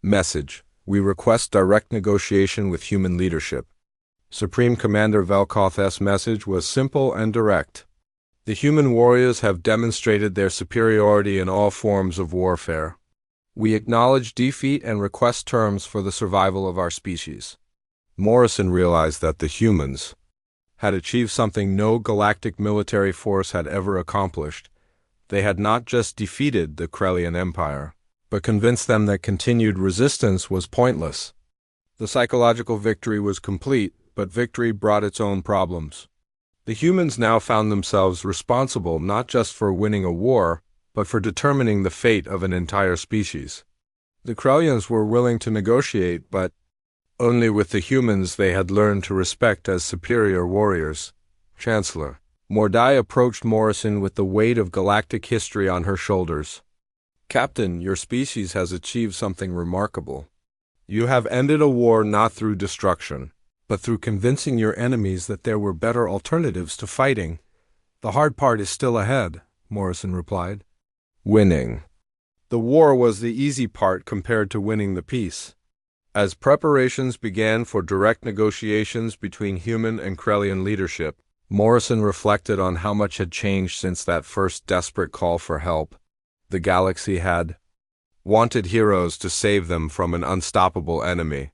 message: "We request direct negotiation with human leadership." Supreme Commander Velkoth's message was simple and direct. The human warriors have demonstrated their superiority in all forms of warfare. We acknowledge defeat and request terms for the survival of our species. Morrison realized that the humans had achieved something no galactic military force had ever accomplished. They had not just defeated the Krellian Empire, but convinced them that continued resistance was pointless. The psychological victory was complete, but victory brought its own problems. The humans now found themselves responsible not just for winning a war, but for determining the fate of an entire species. The Krellians were willing to negotiate, but only with the humans they had learned to respect as superior warriors. Chancellor Mordai approached Morrison with the weight of galactic history on her shoulders. Captain, your species has achieved something remarkable. You have ended a war not through destruction, but through convincing your enemies that there were better alternatives to fighting. The hard part is still ahead, Morrison replied. Winning. The war was the easy part compared to winning the peace. As preparations began for direct negotiations between human and Krellian leadership, Morrison reflected on how much had changed since that first desperate call for help. The galaxy had wanted heroes to save them from an unstoppable enemy.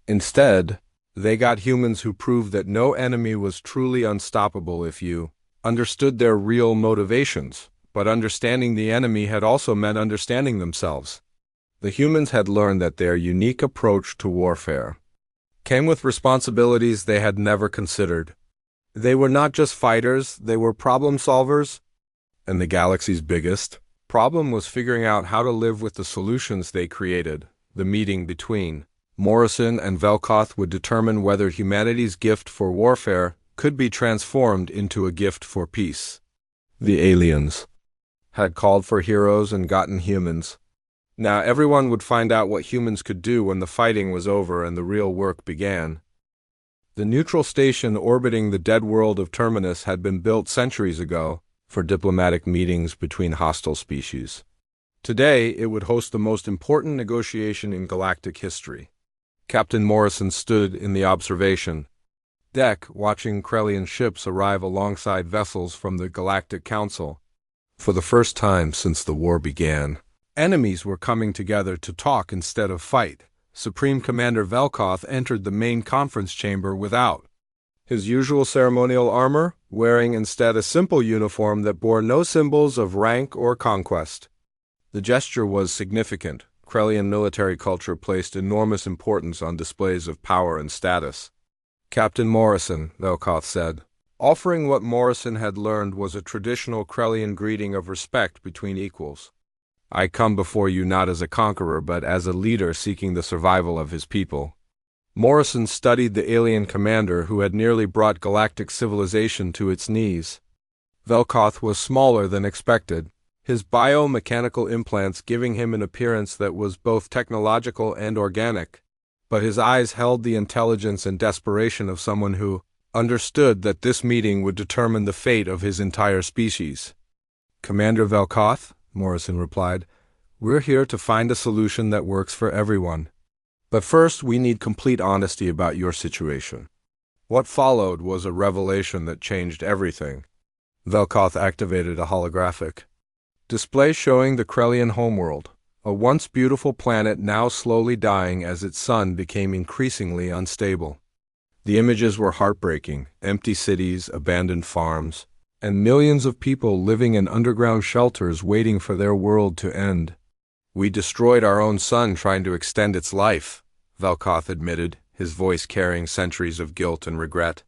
Instead, they got humans who proved that no enemy was truly unstoppable if you understood their real motivations. But understanding the enemy had also meant understanding themselves. The humans had learned that their unique approach to warfare came with responsibilities they had never considered. They were not just fighters, they were problem solvers. And the galaxy's biggest problem was figuring out how to live with the solutions they created. The meeting between Morrison and Velkoth would determine whether humanity's gift for warfare could be transformed into a gift for peace. The aliens had called for heroes and gotten humans. Now everyone would find out what humans could do when the fighting was over and the real work began. The neutral station orbiting the dead world of Terminus had been built centuries ago for diplomatic meetings between hostile species. Today, it would host the most important negotiation in galactic history. Captain Morrison stood in the observation deck, watching Krellian ships arrive alongside vessels from the Galactic Council. For the first time since the war began, enemies were coming together to talk instead of fight. Supreme Commander Velkoth entered the main conference chamber without his usual ceremonial armor, wearing instead a simple uniform that bore no symbols of rank or conquest. The gesture was significant. Krellian military culture placed enormous importance on displays of power and status. Captain Morrison, Velkoth said. Offering what Morrison had learned was a traditional Krellian greeting of respect between equals. I come before you not as a conqueror, but as a leader seeking the survival of his people. Morrison studied the alien commander who had nearly brought galactic civilization to its knees. Velkoth was smaller than expected, his biomechanical implants giving him an appearance that was both technological and organic, but his eyes held the intelligence and desperation of someone who understood that this meeting would determine the fate of his entire species. Commander Velkoth, Morrison replied, we're here to find a solution that works for everyone. But first, we need complete honesty about your situation. What followed was a revelation that changed everything. Velkoth activated a holographic display showing the Krellian homeworld, a once beautiful planet now slowly dying as its sun became increasingly unstable. The images were heartbreaking: empty cities, abandoned farms, and millions of people living in underground shelters waiting for their world to end. "We destroyed our own sun trying to extend its life," Velkoth admitted, his voice carrying centuries of guilt and regret.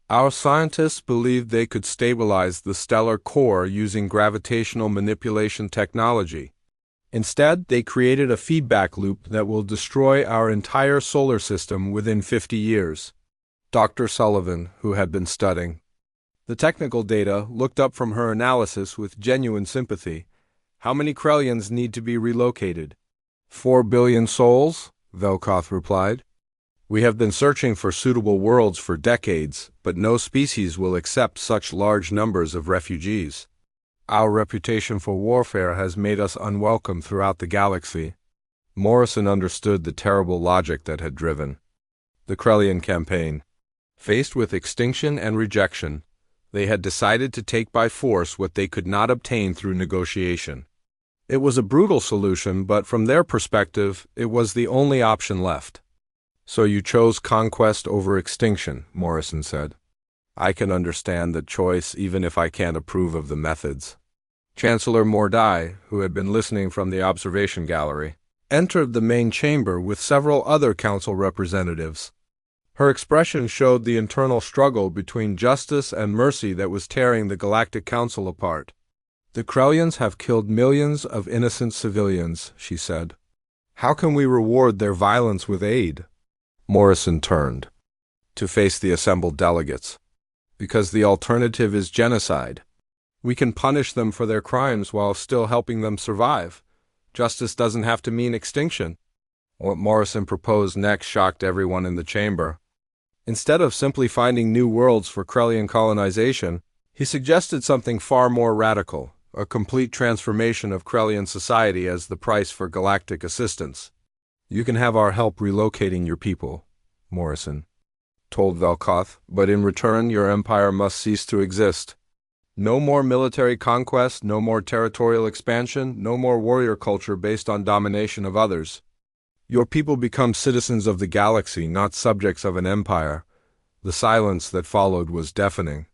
"Our scientists believed they could stabilize the stellar core using gravitational manipulation technology. Instead, they created a feedback loop that will destroy our entire solar system within 50 years. Dr. Sullivan, who had been studying the technical data, looked up from her analysis with genuine sympathy. "How many Krellians need to be relocated?" 4 billion souls, Velkoth replied. "We have been searching for suitable worlds for decades, but no species will accept such large numbers of refugees. Our reputation for warfare has made us unwelcome throughout the galaxy." Morrison understood the terrible logic that had driven the Krellian campaign. Faced with extinction and rejection, they had decided to take by force what they could not obtain through negotiation. It was a brutal solution, but from their perspective, it was the only option left. "So you chose conquest over extinction," Morrison said. "I can understand that choice, even if I can't approve of the methods." Chancellor Mordai, who had been listening from the observation gallery, entered the main chamber with several other council representatives. Her expression showed the internal struggle between justice and mercy that was tearing the Galactic Council apart. "The Krellians have killed millions of innocent civilians," she said. "How can we reward their violence with aid?" Morrison turned to face the assembled delegates. "Because the alternative is genocide. We can punish them for their crimes while still helping them survive. Justice doesn't have to mean extinction." What Morrison proposed next shocked everyone in the chamber. Instead of simply finding new worlds for Krellian colonization, he suggested something far more radical: a complete transformation of Krellian society as the price for galactic assistance. "You can have our help relocating your people," Morrison told Velkoth, "but in return your empire must cease to exist. No more military conquest, no more territorial expansion, no more warrior culture based on domination of others. Your people become citizens of the galaxy, not subjects of an empire." The silence that followed was deafening.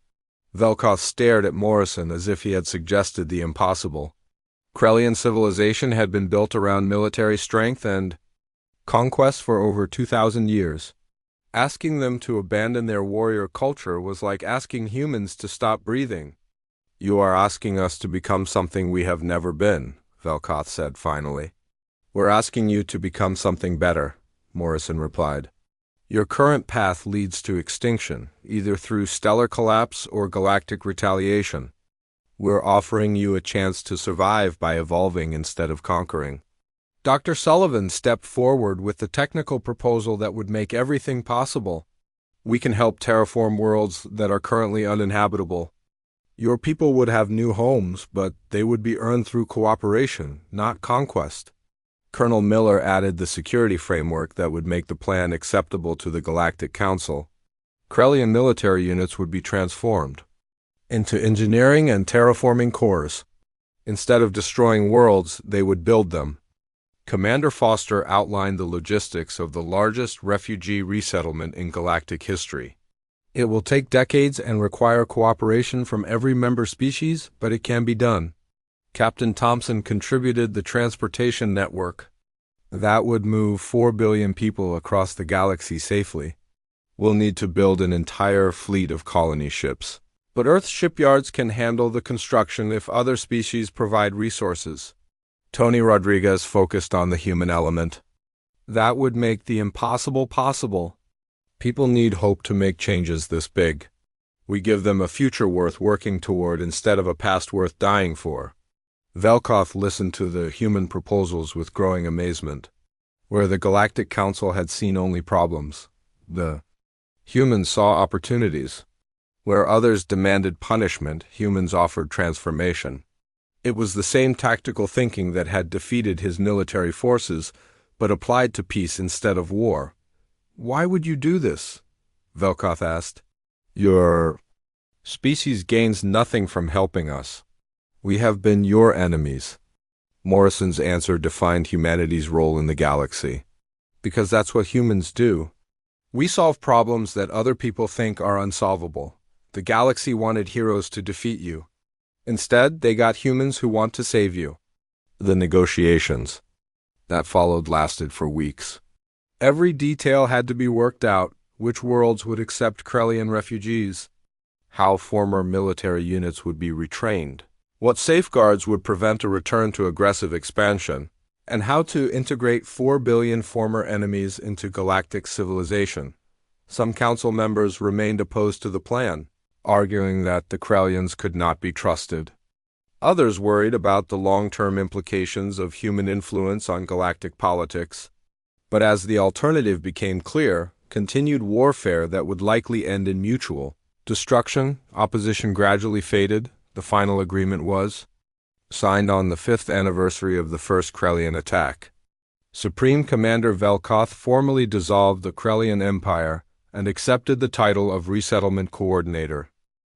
Velkoth stared at Morrison as if he had suggested the impossible. Krellian civilization had been built around military strength and conquest for over 2,000 years. Asking them to abandon their warrior culture was like asking humans to stop breathing. "You are asking us to become something we have never been," Velkoth said finally. "We're asking you to become something better," Morrison replied. "Your current path leads to extinction, either through stellar collapse or galactic retaliation. We're offering you a chance to survive by evolving instead of conquering." Dr. Sullivan stepped forward with the technical proposal that would make everything possible. "We can help terraform worlds that are currently uninhabitable. Your people would have new homes, but they would be earned through cooperation, not conquest." Colonel Miller added the security framework that would make the plan acceptable to the Galactic Council. Krellian military units would be transformed into engineering and terraforming cores. Instead of destroying worlds, they would build them. Commander Foster outlined the logistics of the largest refugee resettlement in galactic history. "It will take decades and require cooperation from every member species, but it can be done." Captain Thompson contributed the transportation network that would move 4 billion people across the galaxy safely. "We'll need to build an entire fleet of colony ships, but Earth's shipyards can handle the construction if other species provide resources." Tony Rodriguez focused on the human element. "That would make the impossible possible. People need hope to make changes this big. We give them a future worth working toward instead of a past worth dying for." Velkoth listened to the human proposals with growing amazement. Where the Galactic Council had seen only problems, the humans saw opportunities. Where others demanded punishment, humans offered transformation. It was the same tactical thinking that had defeated his military forces, but applied to peace instead of war. "Why would you do this?" Velkoth asked. "Your species gains nothing from helping us. We have been your enemies." Morrison's answer defined humanity's role in the galaxy. "Because that's what humans do. We solve problems that other people think are unsolvable. The galaxy wanted heroes to defeat you. Instead, they got humans who want to save you." The negotiations that followed lasted for weeks. Every detail had to be worked out: which worlds would accept Krellian refugees, how former military units would be retrained, what safeguards would prevent a return to aggressive expansion, and how to integrate 4 billion former enemies into galactic civilization. Some council members remained opposed to the plan, arguing that the Krellians could not be trusted. Others worried about the long-term implications of human influence on galactic politics. But as the alternative became clear, continued warfare that would likely end in mutual destruction, opposition gradually faded. The final agreement was signed on the 5th anniversary of the first Krellian attack. Supreme Commander Velkoth formally dissolved the Krellian Empire and accepted the title of Resettlement Coordinator.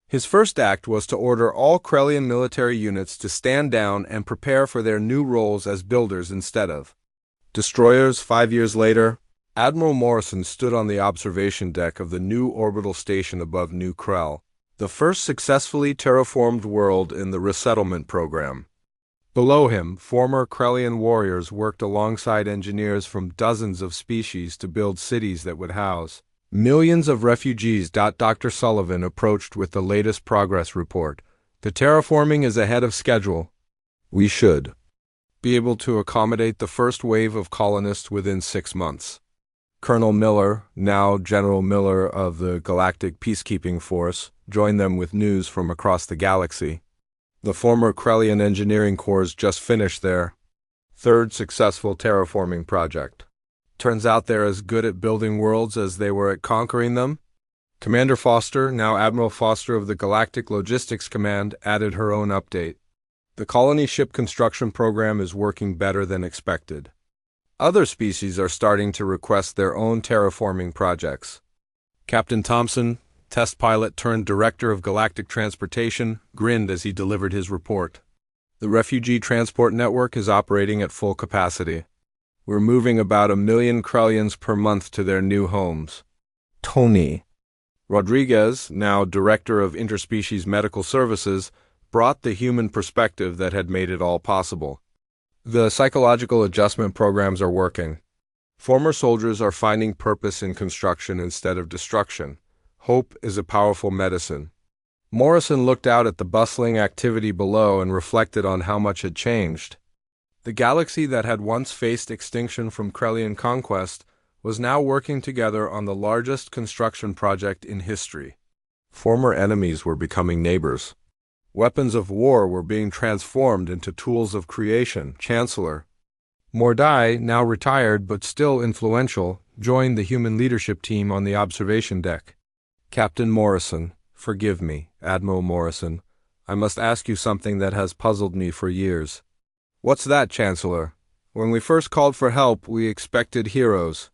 His first act was to order all Krellian military units to stand down and prepare for their new roles as builders instead of destroyers. 5 years later, Admiral Morrison stood on the observation deck of the new orbital station above New Krell, the first successfully terraformed world in the resettlement program. Below him, former Krellian warriors worked alongside engineers from dozens of species to build cities that would house millions of refugees. Dr. Sullivan approached with the latest progress report. "The terraforming is ahead of schedule. We should be able to accommodate the first wave of colonists within 6 months." Colonel Miller, now General Miller of the Galactic Peacekeeping Force, joined them with news from across the galaxy. The former Krellian Engineering Corps just finished their 3rd successful terraforming project. "Turns out they're as good at building worlds as they were at conquering them." Commander Foster, now Admiral Foster of the Galactic Logistics Command, added her own update. "The colony ship construction program is working better than expected. Other species are starting to request their own terraforming projects." Captain Thompson, test pilot turned director of galactic transportation, grinned as he delivered his report. "The refugee transport network is operating at full capacity. We're moving about 1 million Krellians per month to their new homes." Tony Rodriguez, now director of interspecies medical services, brought the human perspective that had made it all possible. "The psychological adjustment programs are working. Former soldiers are finding purpose in construction instead of destruction. Hope is a powerful medicine." Morrison looked out at the bustling activity below and reflected on how much had changed. The galaxy that had once faced extinction from Krellian conquest was now working together on the largest construction project in history. Former enemies were becoming neighbors. Weapons of war were being transformed into tools of creation. Chancellor Mordai, now retired but still influential, joined the human leadership team on the observation deck. "Captain Morrison, forgive me, Admiral Morrison. I must ask you something that has puzzled me for years." "What's that, Chancellor?" "When we first called for help, we expected heroes,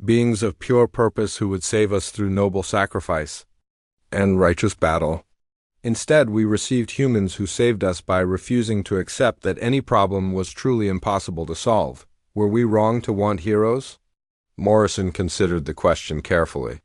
beings of pure purpose who would save us through noble sacrifice and righteous battle. Instead, we received humans who saved us by refusing to accept that any problem was truly impossible to solve. Were we wrong to want heroes?" Morrison considered the question carefully.